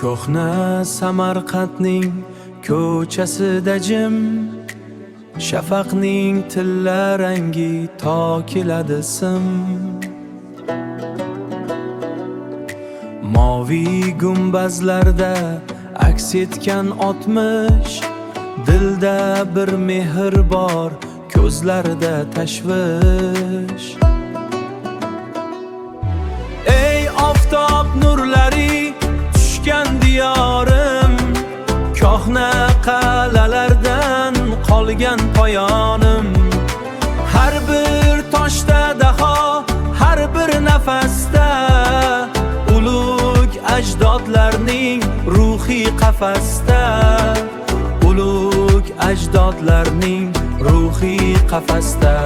Ko'hna Samarqandning ko'chasida jim, shafaqning tilla rangi tokiladi sim. Moviy gumbazlarda aks etgan o'tmish, dilda bir mehr bor, ko'zlarda tashvish. Ey oftob nurlari tushgan diyorim, ko'hna qal'alardan qolgan poyonim. Har bir toshda daho, har bir nafasda ulug' ajdodlarning ruhi qafasda, ulug' ajdodlarning ruhi qafasda.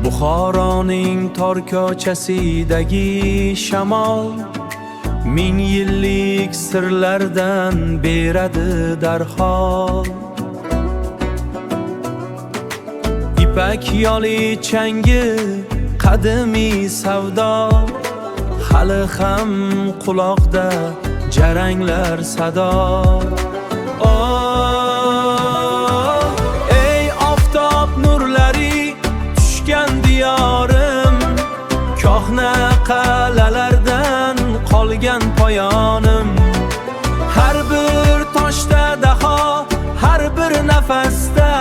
Buxoroning tor ko'chasidagi shamol ming yillik sirlardan beradi darhol. Ipak yoli changi qadimiy savdo, hali ham quloqda jaranglar sado. Ey oftob nurlari tushgan diyorim, ko'hna qal'alardan qolgan poyonim. Har bir toshda daho, har bir nafasda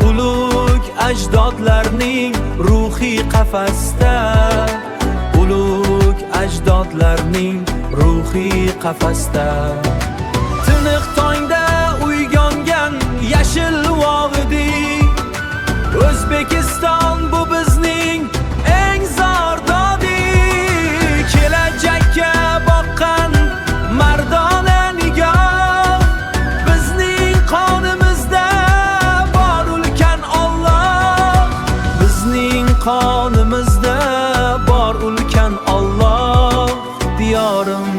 ulug' ajdodlarning ruhi qafasda, ulug' ajdodlarning ruhi qafasda. Tiniq tongda uyg'ongan yashil vog'idek, O'zbekiston bu bizning eng zordodi. Kelajakka boqqan mardona nigoh, bizning qonimizda bor ulkan Alloh, bizning qonimizda bor ulkan Alloh. Diyorim,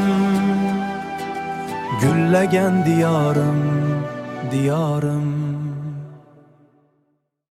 gullagan diyorim, diyorim.